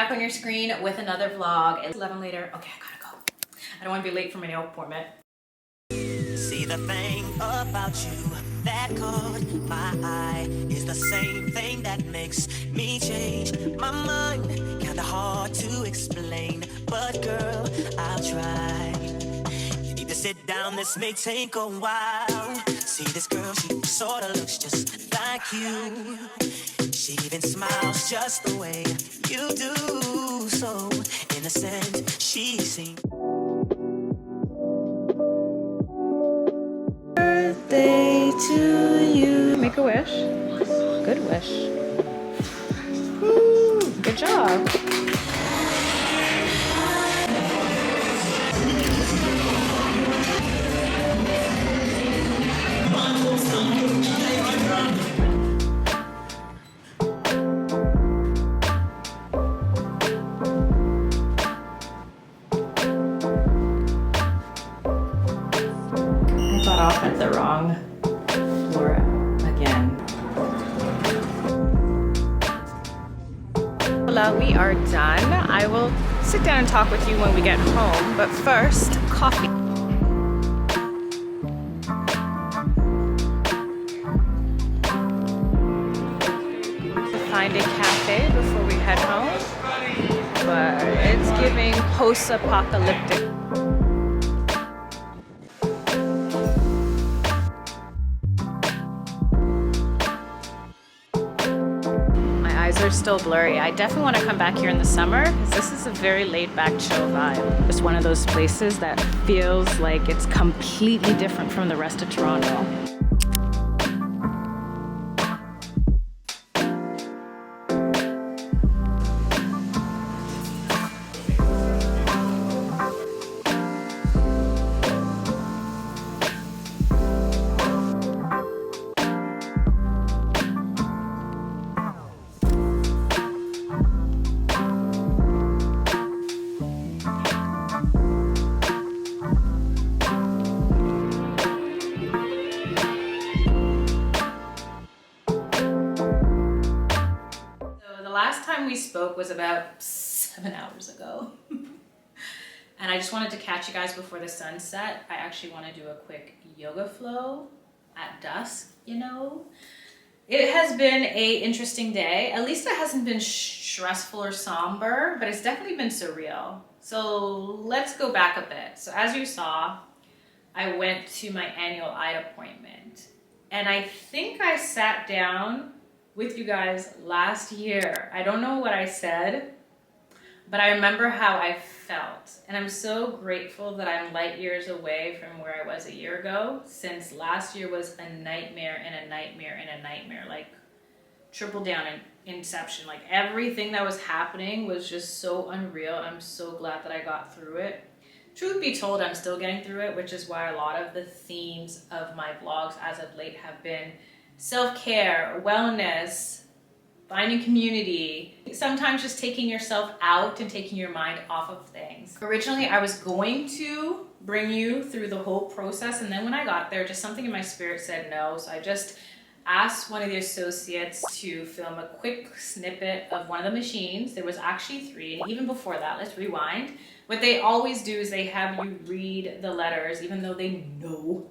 back on your screen with another vlog. It's 11 later. Okay, I gotta go. I don't want to be late for my nail appointment. See, the thing about you that caught my eye is the same thing that makes me change my mind. Kinda hard to explain, but girl, I'll try. You need to sit down, this may take a while. See, this girl, she sorta looks just like you. She even smiles just the way you do. So innocent, she seems. Birthday to you. Make a wish. Good wish. Woo, good job. I got off at the wrong floor again. Hola, we are done. I will sit down and talk with you when we get home, but first, coffee. Find a cafe before we head home, but it's giving post-apocalyptic. Are still blurry. I definitely want to come back here in the summer because this is a very laid-back, chill vibe. It's one of those places that feels like it's completely different from the rest of Toronto. Last time we spoke was about 7 hours ago. And I just wanted to catch you guys before the sun set. I actually want to do a quick yoga flow at dusk, you know. It has been an interesting day. At least it hasn't been stressful or somber, but it's definitely been surreal. So let's go back a bit. So as you saw, I went to my annual eye appointment. And I think I sat down with you guys last year. I don't know what I said, but I remember how I felt. And I'm so grateful that I'm light years away from where I was a year ago, since last year was a nightmare and a nightmare and a nightmare, like triple down in Inception. Like everything that was happening was just so unreal. I'm so glad that I got through it. Truth be told, I'm still getting through it, which is why a lot of the themes of my vlogs as of late have been self-care, wellness, finding community, sometimes just taking yourself out and taking your mind off of things. Originally, I was going to bring you through the whole process, and then when I got there, just something in my spirit said no, so I just asked one of the associates to film a quick snippet of one of the machines. There was actually 3, and even before that, let's rewind. What they always do is they have you read the letters, even though they know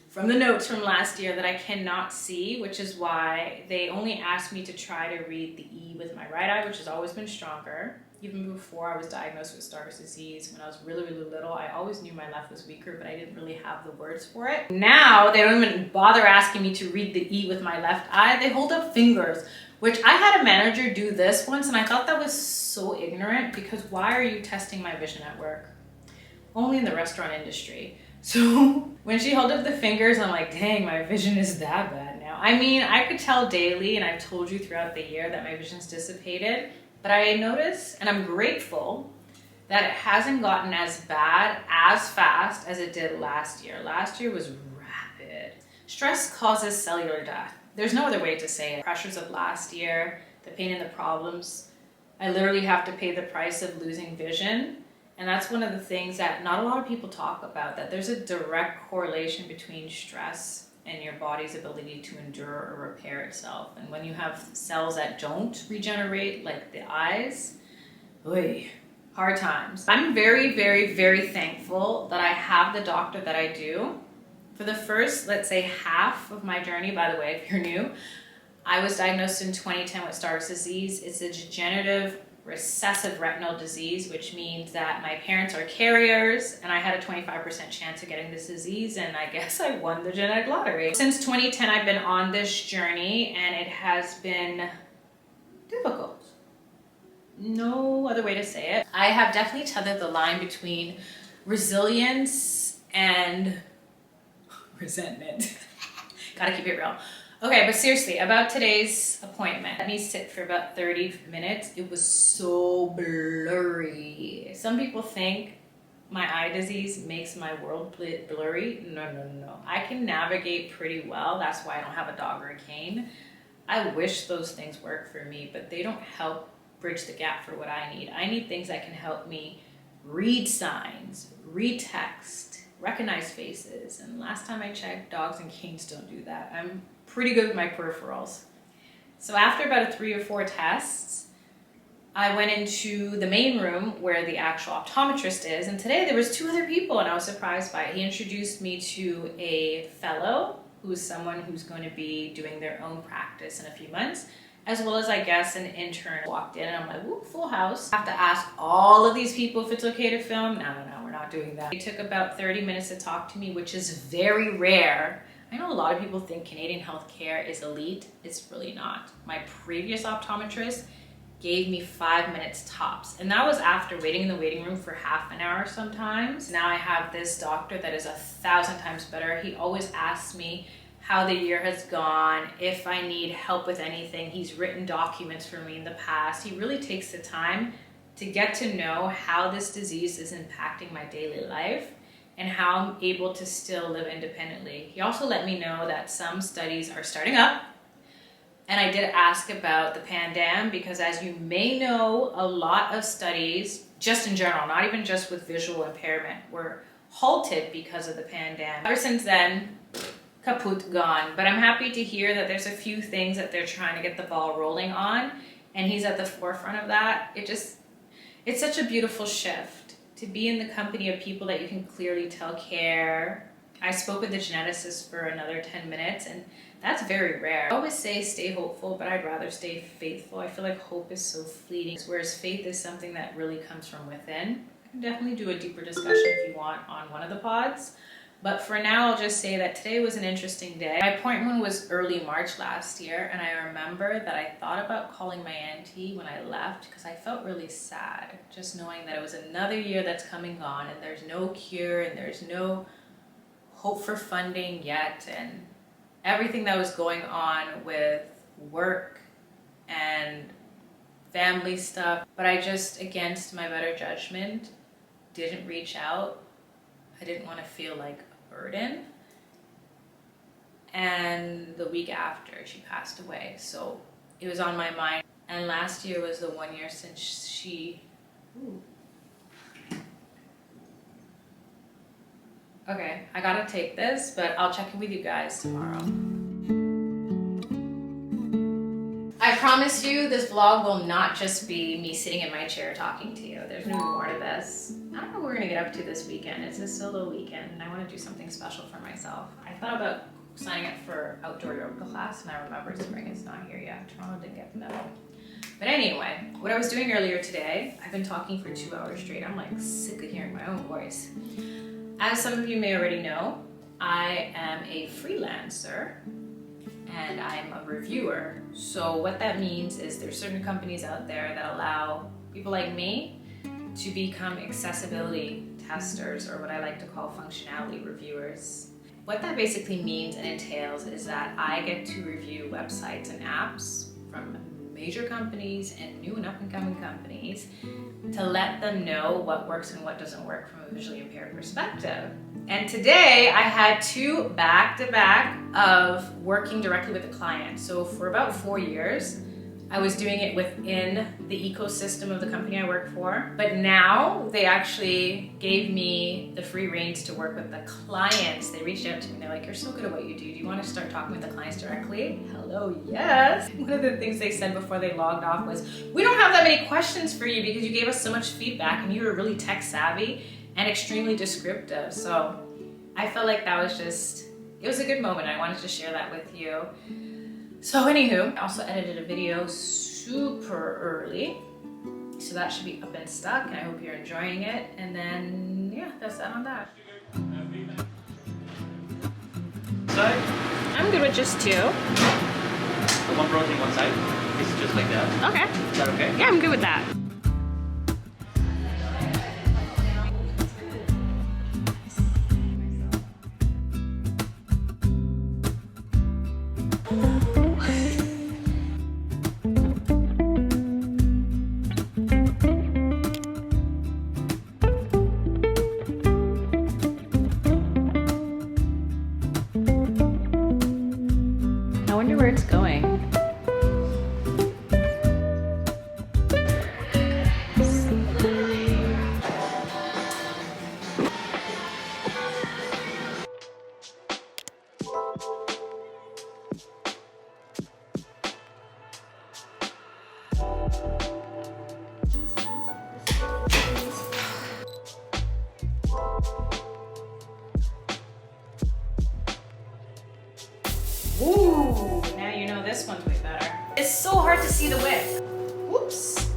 from the notes from last year that I cannot see, which is why they only asked me to try to read the E with my right eye, which has always been stronger. Even before I was diagnosed with Stargardt disease, when I was really, really little, I always knew my left was weaker, but I didn't really have the words for it. Now, they don't even bother asking me to read the E with my left eye. They hold up fingers, which I had a manager do this once, and I thought that was so ignorant, because why are you testing my vision at work? Only in the restaurant industry. So when she held up the fingers, I'm like, dang, my vision is that bad now. I mean, I could tell daily, and I've told you throughout the year that my vision's dissipated, but I notice, and I'm grateful, that it hasn't gotten as bad, as fast as it did last year. Last year was rapid. Stress causes cellular death. There's no other way to say it. Pressures of last year, the pain and the problems. I literally have to pay the price of losing vision. And that's one of the things that not a lot of people talk about, that there's a direct correlation between stress and your body's ability to endure or repair itself. And when you have cells that don't regenerate, like the eyes, Oy, hard times. I'm very, very, very thankful that I have the doctor that I do. For the first, let's say, half of my journey, by the way, if you're new, I was diagnosed in 2010 with Stargardt's disease. It's a degenerative recessive retinal disease, which means that my parents are carriers and I had a 25% chance of getting this disease, and I guess I won the genetic lottery. Since 2010, I've been on this journey and it has been difficult. No other way to say it. I have definitely tethered the line between resilience and resentment. Gotta keep it real. Okay, but seriously, about today's appointment. Let me sit for about 30 minutes. It was so blurry. Some people think my eye disease makes my world blurry. No. I can navigate pretty well. That's why I don't have a dog or a cane. I wish those things work for me, but they don't help bridge the gap for what I need. I need things that can help me read signs, read text, recognize faces. And last time I checked, dogs and canes don't do that. I'm pretty good with my peripherals. So after about 3 or 4 tests, I went into the main room where the actual optometrist is, and today there was 2 other people and I was surprised by it. He introduced me to a fellow who's someone who's going to be doing their own practice in a few months, as well as, I guess, an intern. Walked in and I'm like, whoop, full house. I have to ask all of these people if it's okay to film. No, we're not doing that. It took about 30 minutes to talk to me, which is very rare. I know a lot of people think Canadian healthcare is elite. It's really not. My previous optometrist gave me 5 minutes tops, and that was after waiting in the waiting room for half an hour sometimes. Now I have this doctor that is 1,000 times better. He always asks me how the year has gone, if I need help with anything. He's written documents for me in the past. He really takes the time to get to know how this disease is impacting my daily life and how I'm able to still live independently. He also let me know that some studies are starting up, and I did ask about the pandemic because, as you may know, a lot of studies, just in general, not even just with visual impairment, were halted because of the pandemic. Ever since then, kaput, gone. But I'm happy to hear that there's a few things that they're trying to get the ball rolling on, and he's at the forefront of that. It's such a beautiful shift to be in the company of people that you can clearly tell care. I spoke with the geneticist for another 10 minutes, and that's very rare. I always say stay hopeful, but I'd rather stay faithful. I feel like hope is so fleeting, whereas faith is something that really comes from within. I can definitely do a deeper discussion if you want on one of the pods. But for now, I'll just say that today was an interesting day. My appointment was early March last year, and I remember that I thought about calling my auntie when I left because I felt really sad, just knowing that it was another year that's come and gone, and there's no cure, and there's no hope for funding yet, and everything that was going on with work and family stuff. But I just, against my better judgment, didn't reach out. I didn't want to feel like a burden. And the week after, she passed away. So it was on my mind. And last year was the 1 year since she... Ooh. Okay, I gotta take this, but I'll check in with you guys tomorrow. I promise you this vlog will not just be me sitting in my chair talking to you. There's gonna be more to this. I don't know what we're gonna get up to this weekend. It's a solo weekend and I wanna do something special for myself. I thought about signing up for outdoor yoga class and I remembered spring is not here yet. Toronto didn't get the memo. But anyway, what I was doing earlier today, I've been talking for 2 hours straight. I'm like sick of hearing my own voice. As some of you may already know, I am a freelancer and I'm a reviewer. So what that means is there's certain companies out there that allow people like me to become accessibility testers, or what I like to call functionality reviewers. What that basically means and entails is that I get to review websites and apps from major companies and new and up-and-coming companies to let them know what works and what doesn't work from a visually impaired perspective. And today I had 2 back-to-back of working directly with the client. So for about 4 years, I was doing it within the ecosystem of the company I work for. But now they actually gave me the free reins to work with the clients. They reached out to me. They're like, you're so good at what you do. Do you want to start talking with the clients directly? Hello, yes. One of the things they said before they logged off was, we don't have that many questions for you because you gave us so much feedback and you were really tech savvy and extremely descriptive. So I felt like that was just, it was a good moment. I wanted to share that with you. So anywho, I also edited a video super early. So that should be up and stuck, and I hope you're enjoying it. And then, yeah, that's that on that. Side? I'm good with just 2. One protein, one side. It's just like that. Okay. Is that okay? Yeah, I'm good with that. I wonder where it's going. Ooh, now you know this one's way better. It's so hard to see the wick. Whoops.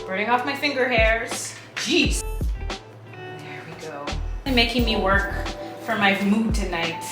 Burning off my finger hairs. Jeez. There we go. Making me work for my mood tonight.